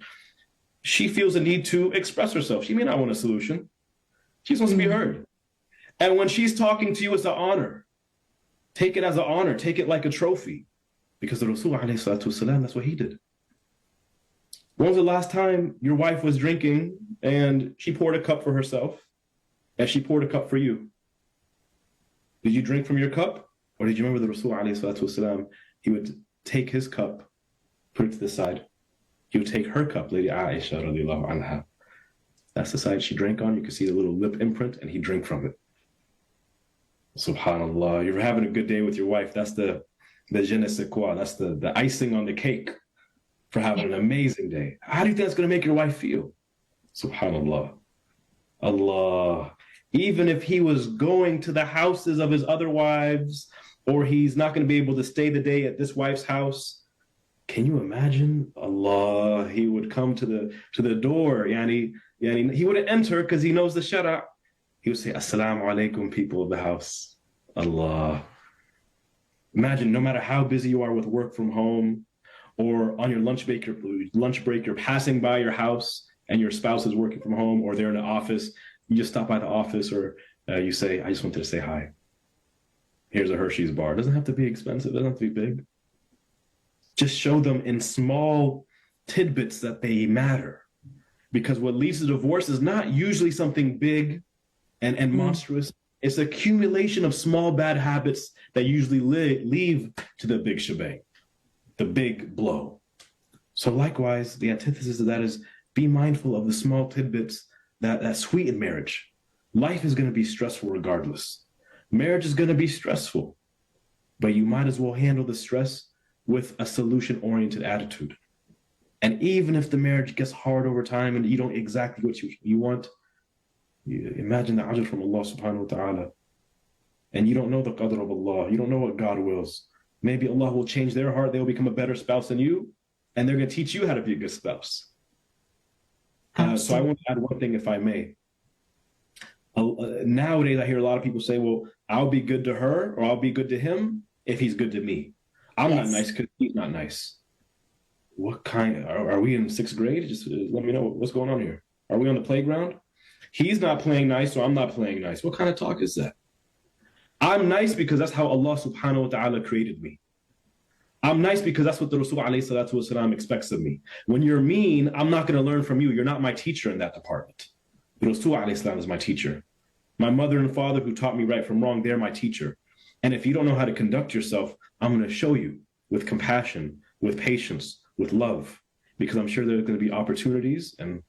She feels a need to express herself. She may not want a solution. She just wants to be heard. And when she's talking to you, it's an honor. Take it as an honor. Take it like a trophy. Because the Rasul alayhi salatu wasalam, that's what he did. When was the last time your wife was drinking and she poured a cup for herself and she poured a cup for you? Did you drink from your cup? Or did you remember the Rasul alayhi salatu wasalam? He would take his cup, put it to the side. He would take her cup, Lady Aisha radiallahu anha. That's the side she drank on. You could see the little lip imprint, and he drank from it. Subhanallah. You're having a good day with your wife. That's the je ne sais quoi. That's the icing on the cake for having an amazing day. How do you think that's going to make your wife feel? Subhanallah. Allah. Even if he was going to the houses of his other wives, or he's not going to be able to stay the day at this wife's house, can you imagine? Allah, he would come to the door. Yani, he wouldn't enter because he knows the shara. He would say, Assalamu alaikum, people of the house. Allah. Imagine, no matter how busy you are with work from home or on your lunch break, you're passing by your house and your spouse is working from home, or they're in the office. You just stop by the office, or you say, I just wanted to say hi. Here's a Hershey's bar. It doesn't have to be expensive. It doesn't have to be big. Just show them in small tidbits that they matter. Because what leads to divorce is not usually something big and monstrous. It's accumulation of small bad habits that usually lead to the big shebang, the big blow. So likewise, the antithesis of that is be mindful of the small tidbits that sweeten marriage. Life is going to be stressful regardless. Marriage is going to be stressful, but you might as well handle the stress with a solution-oriented attitude. And even if the marriage gets hard over time and you don't exactly what you want, imagine the ajr from Allah subhanahu wa ta'ala. And you don't know the qadr of Allah. You don't know what God wills. Maybe Allah will change their heart. They'll become a better spouse than you. And they're going to teach you how to be a good spouse. So I want to add one thing, if I may. Nowadays, I hear a lot of people say, well, I'll be good to her or I'll be good to him if he's good to me. I'm not nice because he's not nice. What kind? Are we in 6th grade? Just let me know what's going on here. Are we on the playground? He's not playing nice, so I'm not playing nice. What kind of talk is that? I'm nice because that's how Allah subhanahu wa ta'ala created me. I'm nice because that's what the Rasul alayhi salatu wasalam expects of me. When you're mean, I'm not going to learn from you. You're not my teacher in that department. The Rasul alayhi salam is my teacher. My mother and father who taught me right from wrong, they're my teacher. And if you don't know how to conduct yourself, I'm going to show you with compassion, with patience, with love, because I'm sure there's going to be opportunities, and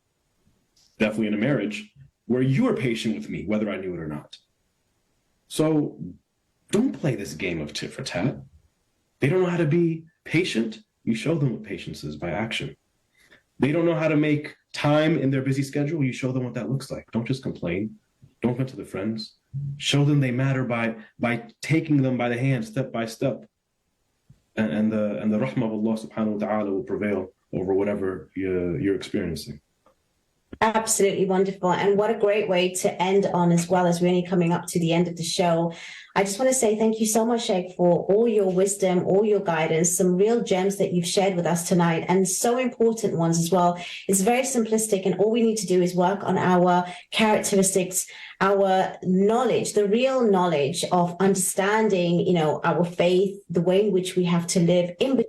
definitely in a marriage, where you are patient with me, whether I knew it or not. So don't play this game of tit for tat. They don't know how to be patient. You show them what patience is by action. They don't know how to make time in their busy schedule. You show them what that looks like. Don't just complain. Don't vent to the friends. Show them they matter by taking them by the hand, step by step. And the rahmah of Allah subhanahu wa ta'ala will prevail over whatever you're experiencing. Absolutely wonderful. And what a great way to end on, as well, as we're only coming up to the end of the show. I just want to say thank you so much, Sheikh, for all your wisdom, all your guidance, some real gems that you've shared with us tonight, and so important ones as well. It's very simplistic, and all we need to do is work on our characteristics, our knowledge, the real knowledge of understanding, you know, our faith, the way in which we have to live in between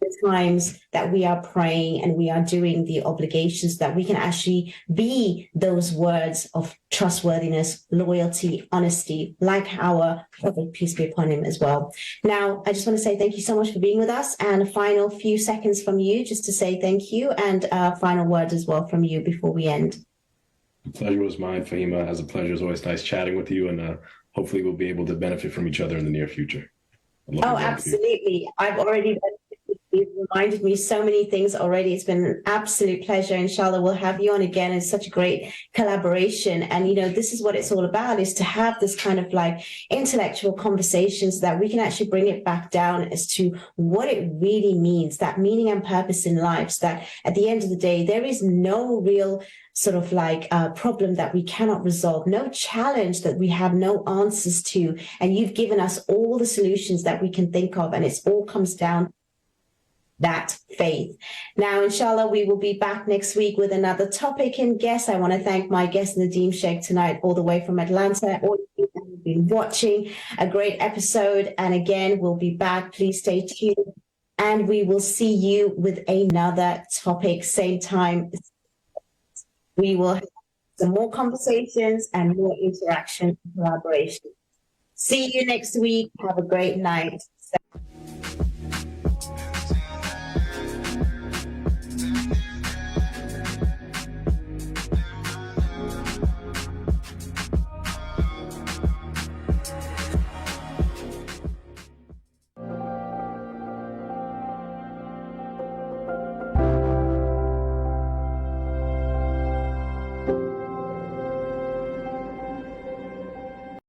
the times that we are praying and we are doing the obligations, that we can actually be those words of trustworthiness, loyalty, honesty, like our Prophet, peace be upon him, as well. Now, I just want to say thank you so much for being with us, and a final few seconds from you just to say thank you, and a final word as well from you before we end. The pleasure was mine, Fahima. As a pleasure. It's always nice chatting with you, and hopefully we'll be able to benefit from each other in the near future. Oh, absolutely. I've already You've reminded me so many things already. It's been an absolute pleasure. Inshallah, we'll have you on again. It's such a great collaboration. And, you know, this is what it's all about, is to have this kind of like intellectual conversations that we can actually bring it back down as to what it really means, that meaning and purpose in life, so that at the end of the day, there is no real sort of like problem that we cannot resolve, no challenge that we have no answers to. And you've given us all the solutions that we can think of. And it all comes down that faith. Now, inshallah, we will be back next week with another topic and guest. I want to thank my guest, Nadeem Sheikh, tonight, all the way from Atlanta. All of you that have been watching, a great episode. And again, we'll be back. Please stay tuned. And we will see you with another topic, same time. We will have some more conversations and more interaction and collaboration. See you next week. Have a great night.